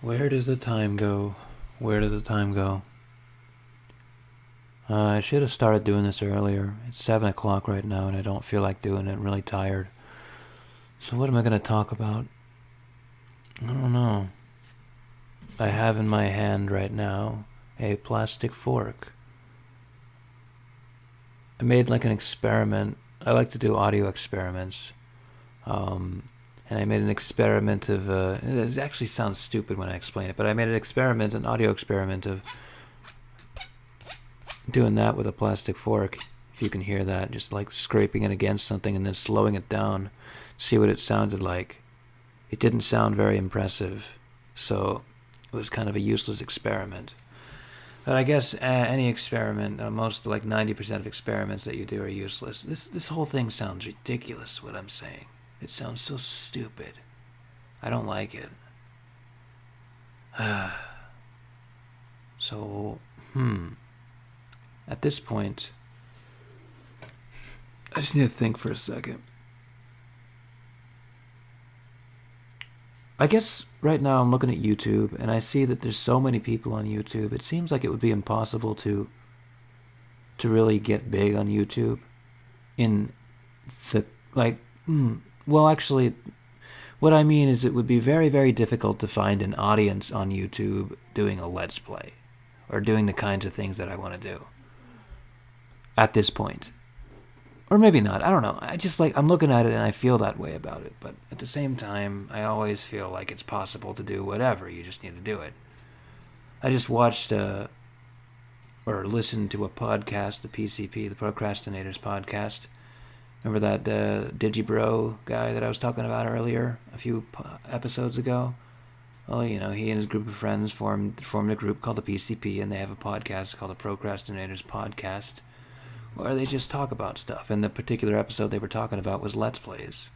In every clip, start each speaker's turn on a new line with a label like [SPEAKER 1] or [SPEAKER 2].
[SPEAKER 1] Where does the time go? Where does the time go? I should have started doing this earlier. It's 7 o'clock right now and I don't feel like doing it. I'm really tired. So what am I going to talk about? I don't know. I have in my hand right now a plastic fork. I made like an experiment. I like to do audio experiments. And I made an experiment of, it actually sounds stupid when I explain it, but I made an audio experiment of doing that with a plastic fork. If you can hear that, just like scraping it against something and then slowing it down, see what it sounded like. It didn't sound very impressive, so it was kind of a useless experiment. But I guess any experiment, most like 90% of experiments that you do are useless. This whole thing sounds ridiculous, what I'm saying. It sounds so stupid. I don't like it. So, at this point, I just need to think for a second. I guess right now I'm looking at YouTube and I see that there's so many people on YouTube. It seems like it would be impossible to really get big on YouTube in the, like, well, actually, what I mean is it would be very, very difficult to find an audience on YouTube doing a Let's Play or doing the kinds of things that I want to do at this point. Or maybe not. I don't know. I'm looking at it and I feel that way about it. But at the same time, I always feel like it's possible to do whatever. You just need to do it. I just watched or listened to a podcast, the PCP, the Pro Crastinators podcast. Remember that Digibro guy that I was talking about earlier, a few episodes ago? Well, he and his group of friends formed a group called the PCP, and they have a podcast called the Pro Crastinators Podcast, where they just talk about stuff. And the particular episode they were talking about was Let's Plays.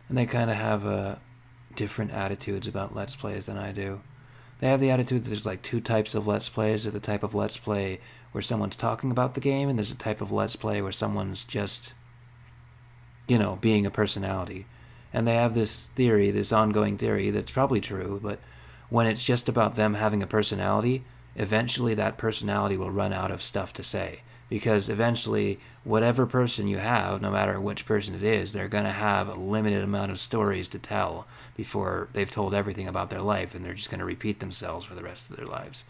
[SPEAKER 1] And they kind of have different attitudes about Let's Plays than I do. They have the attitude that there's like two types of Let's Plays. There's the type of Let's Play where someone's talking about the game, and there's a type of Let's Play where someone's just, being a personality. And they have this theory, this ongoing theory that's probably true, but when it's just about them having a personality, eventually that personality will run out of stuff to say. Because eventually, whatever person you have, no matter which person it is, they're going to have a limited amount of stories to tell before they've told everything about their life, and they're just going to repeat themselves for the rest of their lives.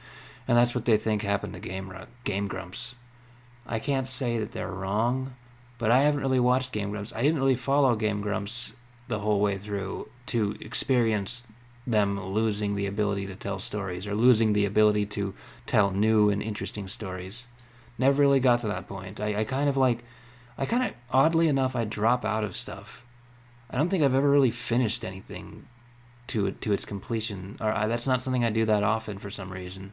[SPEAKER 1] And that's what they think happened to Game Grumps. I can't say that they're wrong, but I haven't really watched Game Grumps. I didn't really follow Game Grumps the whole way through to experience them losing the ability to tell stories or losing the ability to tell new and interesting stories. Never really got to that point. I kind of oddly enough, I drop out of stuff. I don't think I've ever really finished anything to its completion. Or that's not something I do that often for some reason.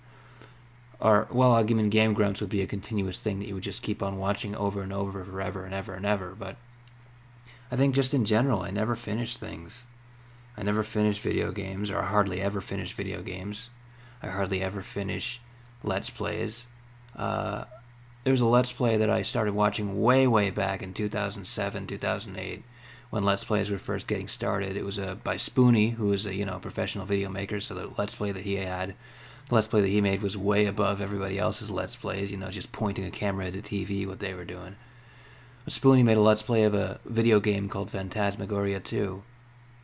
[SPEAKER 1] Or, well, Game Grumps would be a continuous thing that you would just keep on watching over and over forever and ever and ever. But I think just in general, I never finish things. I never finish video games, or hardly ever finish video games. I hardly ever finish Let's Plays. There was a Let's Play that I started watching way, way back in 2007, 2008, when Let's Plays were first getting started. It was by Spoony, who is a professional video maker, so the Let's Play that he made was way above everybody else's Let's Plays, just pointing a camera at the TV, what they were doing. But Spoony made a Let's Play of a video game called Phantasmagoria 2,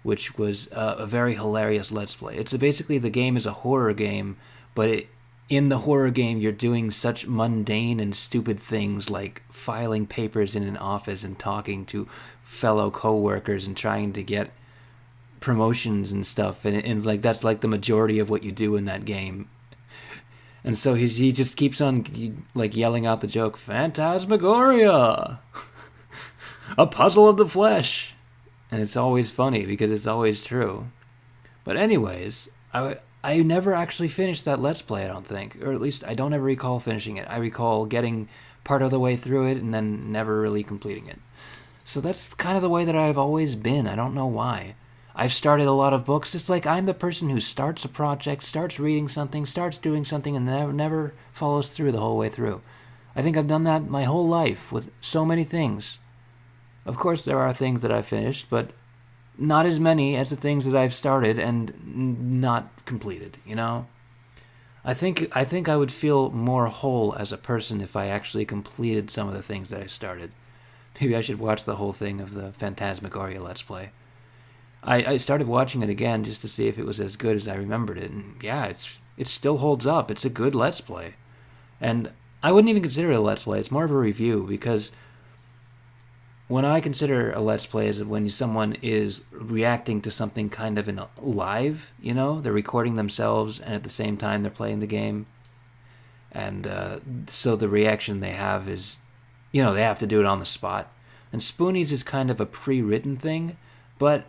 [SPEAKER 1] which was a very hilarious Let's Play. It's basically the game is a horror game, but in the horror game, you're doing such mundane and stupid things like filing papers in an office and talking to fellow co-workers and trying to get promotions and stuff. And like that's like the majority of what you do in that game. And so he just keeps on like yelling out the joke, Phantasmagoria! A puzzle of the flesh! And it's always funny because it's always true. But anyways, I never actually finished that Let's Play, I don't think. Or at least I don't ever recall finishing it. I recall getting part of the way through it and then never really completing it. So that's kind of the way that I've always been. I don't know why. I've started a lot of books. It's like I'm the person who starts a project, starts reading something, starts doing something, and never follows through the whole way through. I think I've done that my whole life with so many things. Of course, there are things that I've finished, but not as many as the things that I've started and not completed, I think I would feel more whole as a person if I actually completed some of the things that I started. Maybe I should watch the whole thing of the Phantasmagoria Let's Play. I started watching it again just to see if it was as good as I remembered it, and yeah, it still holds up. It's a good Let's Play. And I wouldn't even consider it a Let's Play. It's more of a review, because when I consider a Let's Play is when someone is reacting to something kind of in a live, they're recording themselves and at the same time they're playing the game. And so the reaction they have is, they have to do it on the spot. And Spoony's is kind of a pre-written thing, but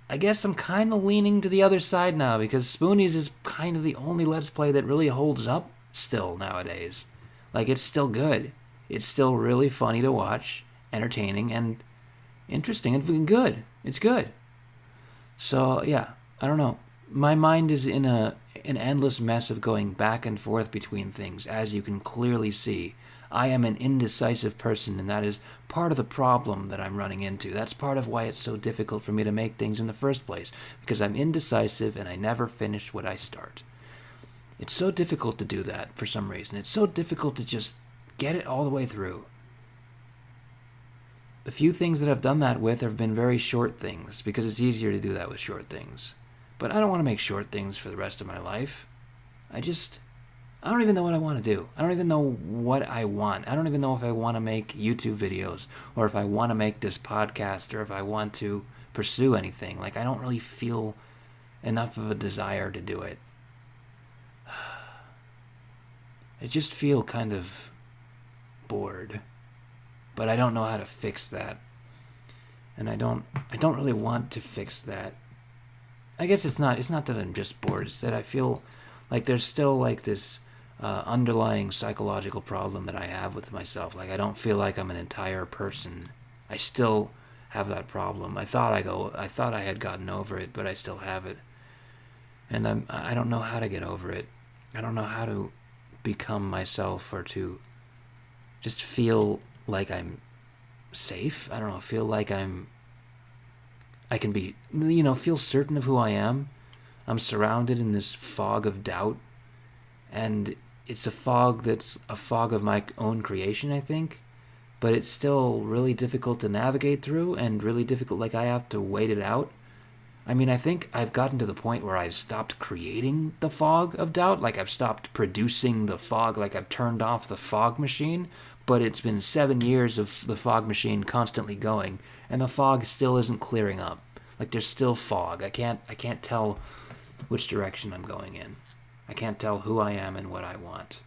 [SPEAKER 1] I guess I'm kind of leaning to the other side now, because Spoony's is kind of the only Let's Play that really holds up still nowadays. Like, it's still good. It's still really funny to watch, entertaining, and interesting, and good. It's good. So, yeah, I don't know. My mind is in an endless mess of going back and forth between things, as you can clearly see. I am an indecisive person, and that is part of the problem that I'm running into. That's part of why it's so difficult for me to make things in the first place, because I'm indecisive and I never finish what I start. It's so difficult to do that for some reason. It's so difficult to just get it all the way through. The few things that I've done that with have been very short things, because it's easier to do that with short things. But I don't want to make short things for the rest of my life. I don't even know what I want to do. I don't even know what I want. I don't even know if I want to make YouTube videos, or if I want to make this podcast, or if I want to pursue anything. Like, I don't really feel enough of a desire to do it. I just feel kind of bored. But I don't know how to fix that. And I don't really want to fix that. I guess it's not that I'm just bored. It's that I feel like there's still like this underlying psychological problem that I have with myself. Like, I don't feel like I'm an entire person. I still have that problem. I thought I had gotten over it, but I still have it. And I don't know how to get over it. I don't know how to become myself, or to just feel like I'm safe. I don't know, feel like I can be, feel certain of who I am. I'm surrounded in this fog of doubt, and it's a fog that's a fog of my own creation, I think, but it's still really difficult to navigate through, and really difficult, like I have to wait it out. I mean, I think I've gotten to the point where I've stopped creating the fog of doubt, like I've stopped producing the fog, like I've turned off the fog machine, but it's been 7 years of the fog machine constantly going, and the fog still isn't clearing up. Like, there's still fog. I can't tell which direction I'm going in. I can't tell who I am and what I want.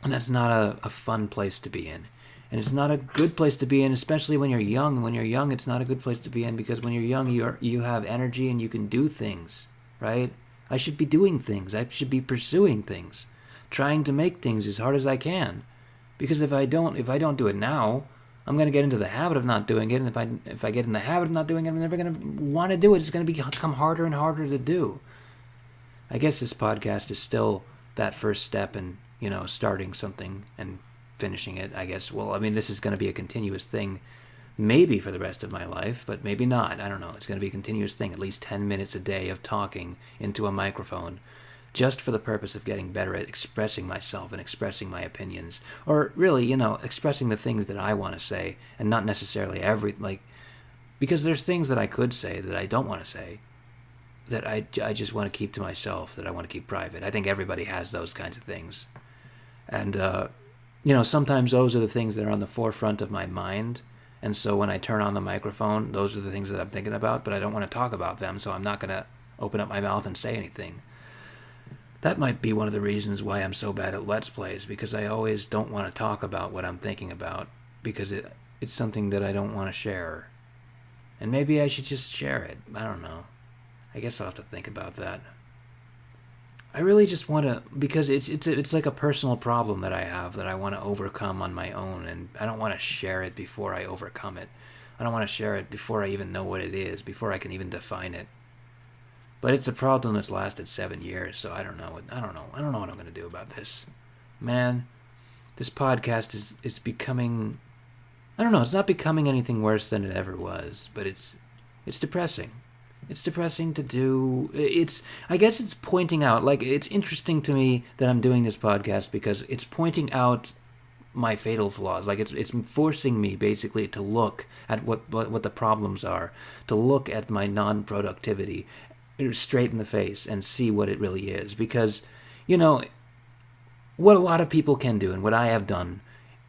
[SPEAKER 1] And that's not a fun place to be in. And it's not a good place to be in, especially when you're young. When you're young, it's not a good place to be in, because when you're young, you have energy and you can do things, right? I should be doing things. I should be pursuing things, trying to make things as hard as I can. Because if I don't do it now, I'm going to get into the habit of not doing it. And if I get in the habit of not doing it, I'm never going to want to do it. It's going to become harder and harder to do. I guess this podcast is still that first step in, starting something and finishing it, I guess. Well, I mean, this is going to be a continuous thing, maybe for the rest of my life, but maybe not. I don't know. It's going to be a continuous thing, at least 10 minutes a day of talking into a microphone, just for the purpose of getting better at expressing myself and expressing my opinions. Or really, expressing the things that I want to say, and not necessarily because there's things that I could say that I don't want to say, that I just want to keep to myself, that I want to keep private. I think everybody has those kinds of things. And, sometimes those are the things that are on the forefront of my mind. And so when I turn on the microphone, those are the things that I'm thinking about, but I don't want to talk about them, so I'm not going to open up my mouth and say anything. That might be one of the reasons why I'm so bad at Let's Plays, because I always don't want to talk about what I'm thinking about, because it's something that I don't want to share. And maybe I should just share it. I don't know. I guess I'll have to think about that. I really just want to, because it's like a personal problem that I have that I want to overcome on my own, and I don't want to share it before I overcome it. I don't want to share it before I even know what it is, before I can even define it. But it's a problem that's lasted 7 years, so I don't know. I don't know what I'm going to do about this. Man, this podcast is becoming, I don't know, it's not becoming anything worse than it ever was, but it's It's depressing. It's depressing to do. I guess it's pointing out, like, it's interesting to me that I'm doing this podcast because it's pointing out my fatal flaws. Like, it's forcing me basically to look at what the problems are, to look at my non-productivity straight in the face and see what it really is. Because, you know, what a lot of people can do and what I have done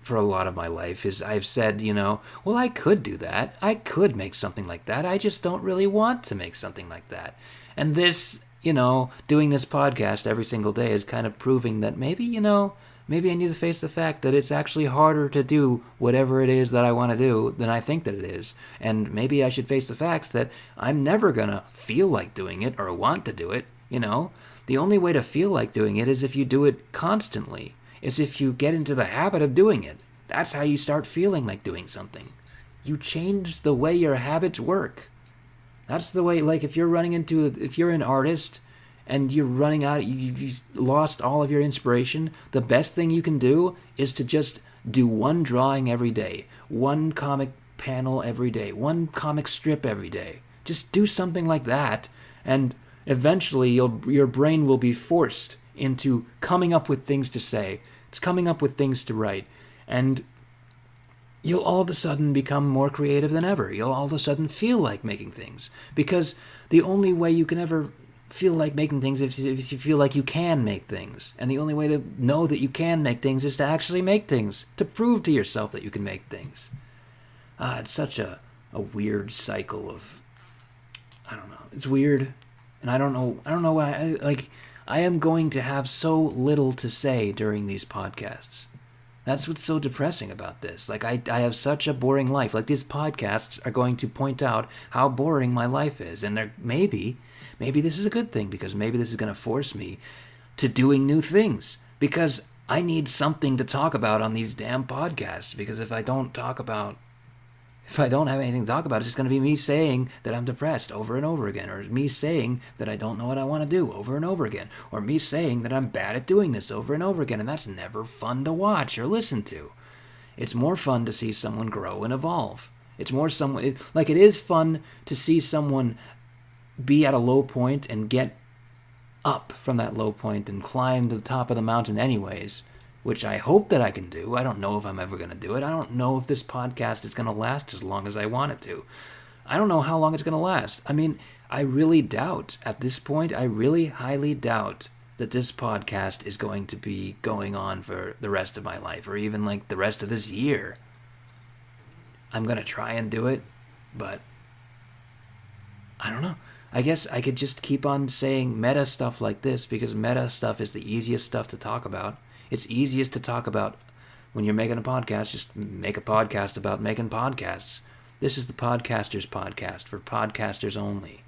[SPEAKER 1] for a lot of my life is I've said, you know, well, I could do that. I could make something like that. I just don't really want to make something like that. And this, you know, doing this podcast every single day is kind of proving that maybe, you know, maybe I need to face the fact that it's actually harder to do whatever it is that I want to do than I think that it is. And maybe I should face the fact that I'm never going to feel like doing it or want to do it, you know. The only way to feel like doing it is if you do it constantly. Is if you get into the habit of doing it. That's how you start feeling like doing something. You change the way your habits work. That's the way, like, if you're an artist and you're running out, you've lost all of your inspiration, the best thing you can do is to just do one drawing every day, one comic panel every day, one comic strip every day. Just do something like that, and eventually your brain will be forced into coming up with things to say. It's coming up with things to write. And you'll all of a sudden become more creative than ever. You'll all of a sudden feel like making things. Because the only way you can ever feel like making things is if you feel like you can make things. And the only way to know that you can make things is to actually make things. To prove to yourself that you can make things. It's such a weird cycle of... I don't know. It's weird. And I don't know why... I am going to have so little to say during these podcasts. That's what's so depressing about this. Like, I have such a boring life. Like, these podcasts are going to point out how boring my life is. And maybe this is a good thing, because maybe this is going to force me to doing new things. Because I need something to talk about on these damn podcasts. Because if I don't have anything to talk about, it's just going to be me saying that I'm depressed over and over again, or me saying that I don't know what I want to do over and over again, or me saying that I'm bad at doing this over and over again, and that's never fun to watch or listen to. It's more fun to see someone grow and evolve. It is fun to see someone be at a low point and get up from that low point and climb to the top of the mountain anyways, which I hope that I can do. I don't know if I'm ever going to do it. I don't know if this podcast is going to last as long as I want it to. I don't know how long it's going to last. I mean, I really doubt, at this point, I really highly doubt that this podcast is going to be going on for the rest of my life, or even like the rest of this year. I'm going to try and do it, but I don't know. I guess I could just keep on saying meta stuff like this, because meta stuff is the easiest stuff to talk about. It's easiest to talk about when you're making a podcast. Just make a podcast about making podcasts. This is the Podcaster's Podcast, for podcasters only.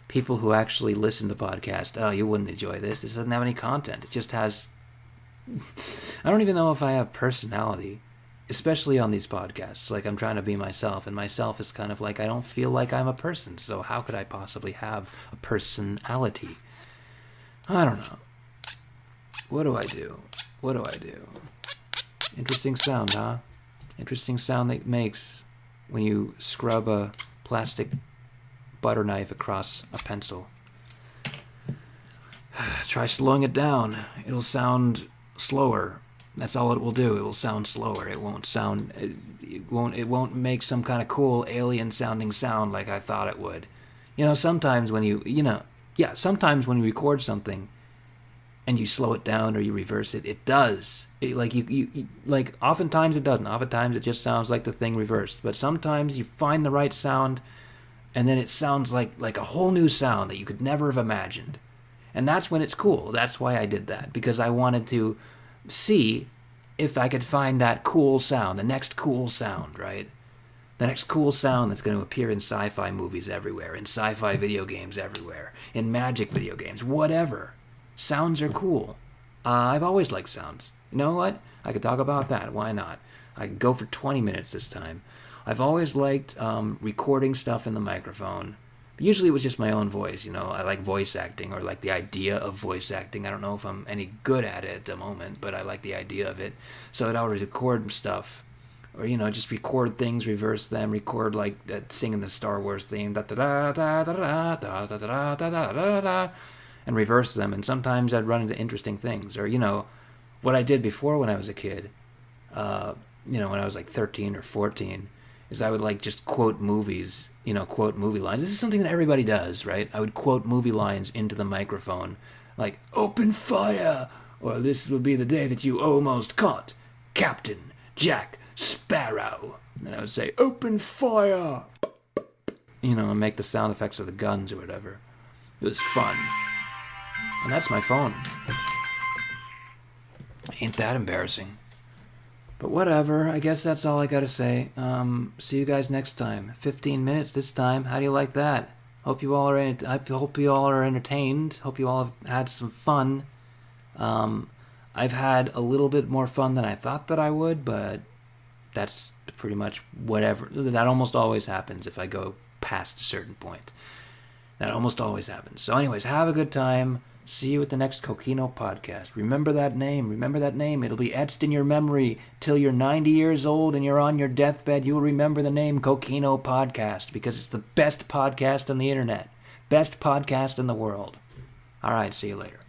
[SPEAKER 1] People who actually listen to podcasts. Oh, you wouldn't enjoy this. This doesn't have any content. It just has... I don't even know if I have personality, especially on these podcasts. Like, I'm trying to be myself, and myself is kind of like, I don't feel like I'm a person, so how could I possibly have a personality? I don't know. What do I do? Interesting sound, huh? Interesting sound that makes when you scrub a plastic butter knife across a pencil. Try slowing it down. It'll sound slower. That's all it will do. It will sound slower. It won't make some kind of cool alien sounding sound like I thought it would. You know, sometimes when you record something and you slow it down or you reverse it, it does. Oftentimes it doesn't. Oftentimes it just sounds like the thing reversed. But sometimes you find the right sound, and then it sounds like a whole new sound that you could never have imagined. And that's when it's cool. That's why I did that, because I wanted to see if I could find that cool sound, the next cool sound, right? The next cool sound that's going to appear in sci-fi movies everywhere, in sci-fi video games everywhere, in magic video games, whatever. Sounds are cool. I've always liked sounds. You know what? I could talk about that. Why not? I could go for 20 minutes this time. I've always liked recording stuff in the microphone. Usually it was just my own voice. You know, I like voice acting, or like the idea of voice acting. I don't know if I'm any good at it at the moment, but I like the idea of it. So I'd always record stuff Or, just record things, reverse them, record like singing the Star Wars theme, da da da da da da da da da da da da, and reverse them. And sometimes I'd run into interesting things. Or, what I did before when I was a kid, when I was like 13 or 14, is I would like just quote movies, quote movie lines. This is something that everybody does, right? I would quote movie lines into the microphone, like, "Open fire," or "This will be the day that you almost caught Captain Jack Sparrow." And I would say, "Open fire," and make the sound effects of the guns or whatever. It was fun. And that's my phone. Ain't that embarrassing? But whatever, I guess that's all I gotta say. See you guys next time. 15 minutes this time. How do you like that? I hope you all are entertained. Hope you all have had some fun. I've had a little bit more fun than I thought that I would, but that's pretty much whatever. That almost always happens if I go past a certain point. That almost always happens. So anyways, have a good time. See you at the next Kokino Podcast. Remember that name. It'll be etched in your memory till you're 90 years old and you're on your deathbed. You'll remember the name Kokino Podcast because it's the best podcast on the internet. Best podcast in the world. All right, see you later.